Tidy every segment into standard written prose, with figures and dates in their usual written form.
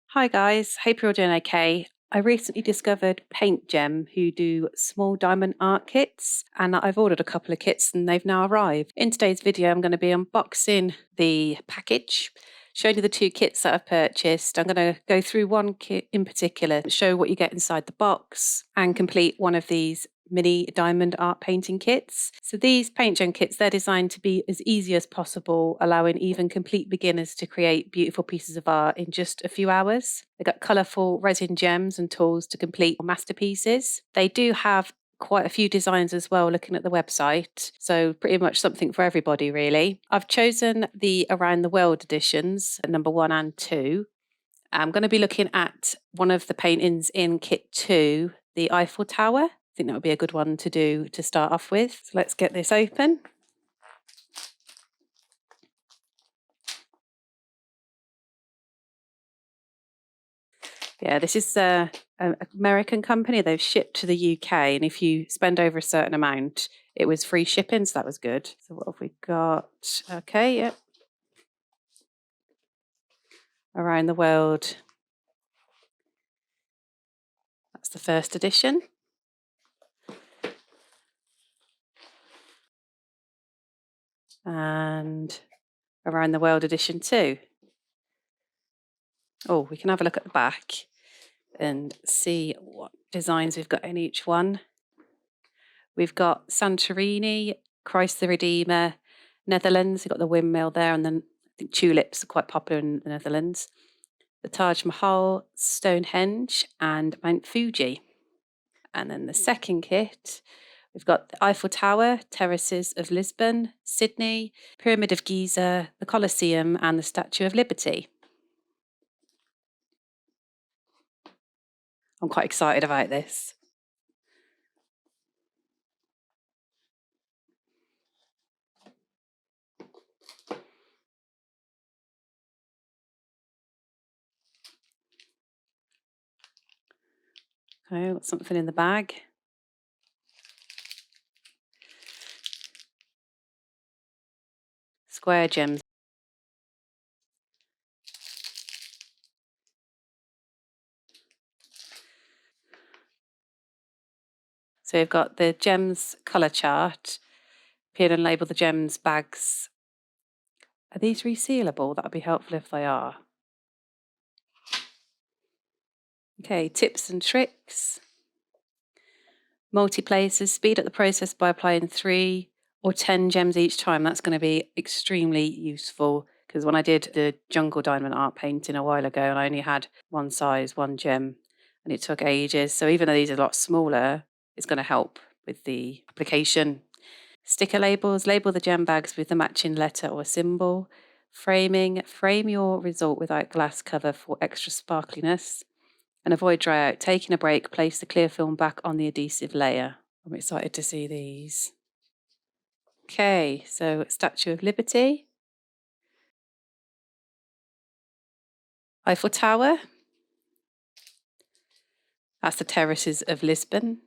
Hi guys, hope you're all doing okay. I recently discovered paintgem who do small diamond art kits, and I've ordered a couple of kits and they've now arrived. In today's video I'm going to be unboxing the package, showing you the two kits that I've purchased. I'm going to go through one kit in particular, show what you get inside the box, and complete one of these mini diamond art painting kits. So these paint gem kits, they're designed to be as easy as possible, allowing even complete beginners to create beautiful pieces of art in just a few hours. They've got colourful resin gems and tools to complete masterpieces. They do have quite a few designs as well, looking at the website, so pretty much something for everybody really. I've chosen the Around the World editions, number 1 and 2. I'm going to be looking at one of the paintings in kit 2, the Eiffel Tower. I think that would be a good one to do to start off with. So let's get this open. Yeah, this is an American company. They've shipped to the UK, and if you spend over a certain amount, it was free shipping, so that was good. So what have we got? Okay, yep. Around the World. That's the first edition. And Around the World edition 2. Oh, we can have a look at the back and see what designs we've got in each one. We've got Santorini, Christ the Redeemer, Netherlands. We've got the windmill there, and then I think tulips are quite popular in the Netherlands. The Taj Mahal, Stonehenge, and Mount Fuji. And then the second kit, we've got the Eiffel Tower, Terraces of Lisbon, Sydney, Pyramid of Giza, the Colosseum, and the Statue of Liberty. I'm quite excited about this. Okay, got something in the bag. Square gems. So we've got the gems colour chart. Peel and label the gems bags. Are these resealable? That would be helpful if they are. Okay, tips and tricks. Multi-places, speed up the process by applying 3 or 10 gems each time. That's going to be extremely useful, because when I did the jungle diamond art painting a while ago, and I only had one size, one gem, and it took ages. So even though these are a lot smaller, it's going to help with the application. Sticker labels, label the gem bags with the matching letter or symbol. Framing, frame your result without glass cover for extra sparkliness. And avoid dry out. Taking a break, place the clear film back on the adhesive layer. I'm excited to see these. Okay, so Statue of Liberty. Eiffel Tower. That's the Terraces of Lisbon.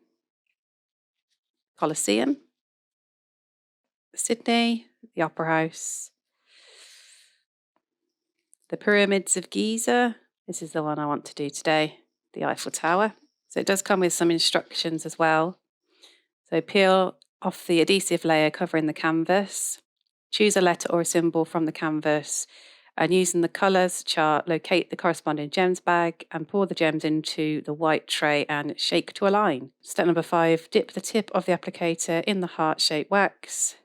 Colosseum. Sydney, the Opera House. The Pyramids of Giza. This is the one I want to do today, the Eiffel Tower. So it does come with some instructions as well. So peel off the adhesive layer covering the canvas. Choose a letter or a symbol from the canvas, and using the colours chart, locate the corresponding gems bag and pour the gems into the white tray and shake to align. Step number 5, dip the tip of the applicator in the heart-shaped wax.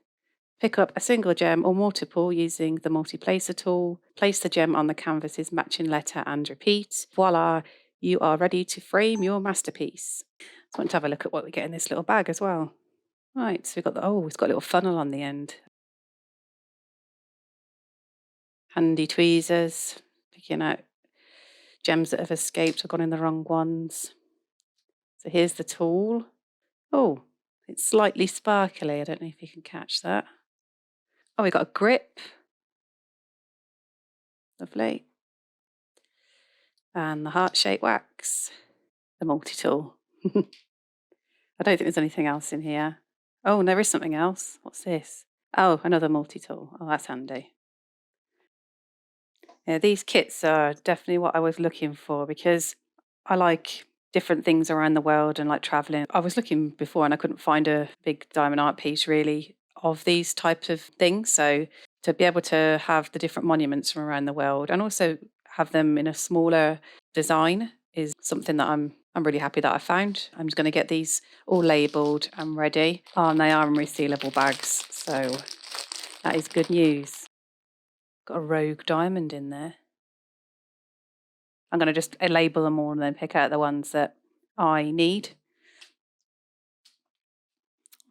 Pick up a single gem or multiple using the multi-placer tool. Place the gem on the canvas's matching letter and repeat. Voila, you are ready to frame your masterpiece. I want to have a look at what we get in this little bag as well. Right, so we've got it's got a little funnel on the end. Handy tweezers, picking out gems that have escaped or gone in the wrong ones. So here's the tool. Oh, it's slightly sparkly. I don't know if you can catch that. Oh, we've got a grip. Lovely. And the heart-shaped wax. The multi-tool. I don't think there's anything else in here. Oh, there is something else. What's this? Oh, another multi-tool. Oh, that's handy. Yeah, these kits are definitely what I was looking for because I like different things around the world and like traveling. I was looking before and I couldn't find a big diamond art piece really of these types of things. So to be able to have the different monuments from around the world and also have them in a smaller design is something that I'm really happy that I found. I'm just going to get these all labelled and ready. Oh, and they are in resealable bags, so that is good news. Got a rogue diamond in there. I'm going to just label them all and then pick out the ones that I need.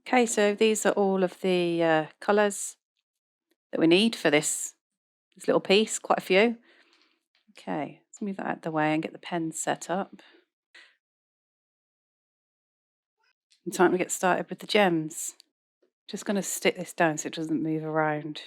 Okay, so these are all of the colours that we need for this little piece, quite a few. Okay, let's move that out of the way and get the pen set up. And time to get started with the gems. Just going to stick this down so it doesn't move around.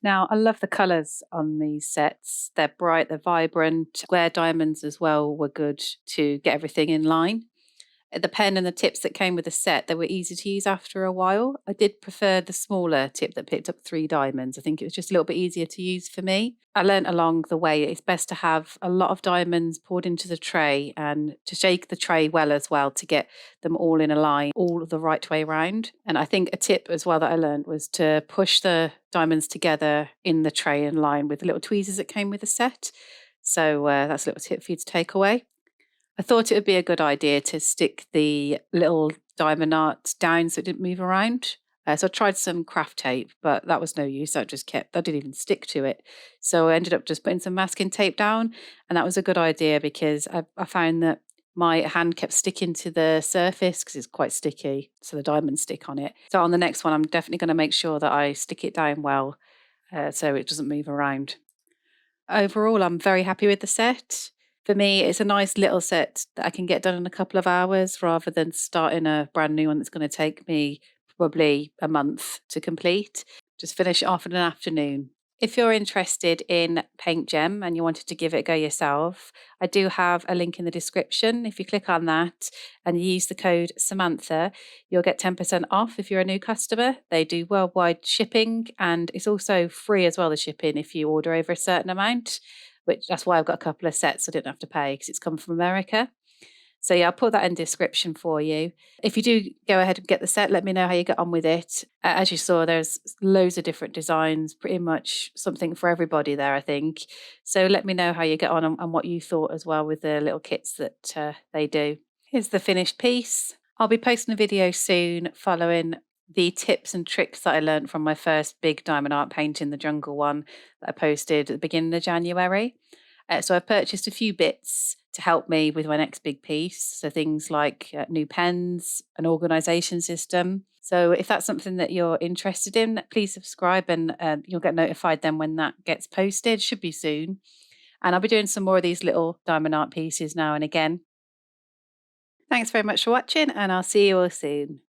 Now, I love the colours on these sets. They're bright, they're vibrant. Square diamonds as well were good to get everything in line. The pen and the tips that came with the set, they were easy to use after a while. I did prefer the smaller tip that picked up 3 diamonds. I think it was just a little bit easier to use for me. I learnt along the way it's best to have a lot of diamonds poured into the tray and to shake the tray well as well to get them all in a line, all the right way around. And I think a tip as well that I learned was to push the diamonds together in the tray in line with the little tweezers that came with the set. So that's a little tip for you to take away. I thought it would be a good idea to stick the little diamond art down so it didn't move around. So I tried some craft tape, but that was no use. That didn't even stick to it. So I ended up just putting some masking tape down, and that was a good idea because I found that my hand kept sticking to the surface because it's quite sticky, so the diamonds stick on it. So on the next one, I'm definitely going to make sure that I stick it down well so it doesn't move around. Overall, I'm very happy with the set. For me, it's a nice little set that I can get done in a couple of hours rather than starting a brand new one that's going to take me probably a month to complete. Just finish it off in an afternoon. If you're interested in paintgem and you wanted to give it a go yourself, I do have a link in the description. If you click on that and you use the code Samantha, you'll get 10% off if you're a new customer. They do worldwide shipping, and it's also free as well, the shipping, if you order over a certain amount, which that's why I've got a couple of sets I didn't have to pay because it's come from America. So yeah, I'll put that in description for you. If you do go ahead and get the set, let me know how you get on with it. As you saw, there's loads of different designs, pretty much something for everybody there, I think. So let me know how you get on and what you thought as well with the little kits that they do. Here's the finished piece. I'll be posting a video soon following the tips and tricks that I learned from my first big diamond art painting, the jungle one that I posted at the beginning of January. So I've purchased a few bits to help me with my next big piece. So things like new pens, an organisation system. So if that's something that you're interested in, please subscribe and you'll get notified then when that gets posted. Should be soon. And I'll be doing some more of these little diamond art pieces now and again. Thanks very much for watching, and I'll see you all soon.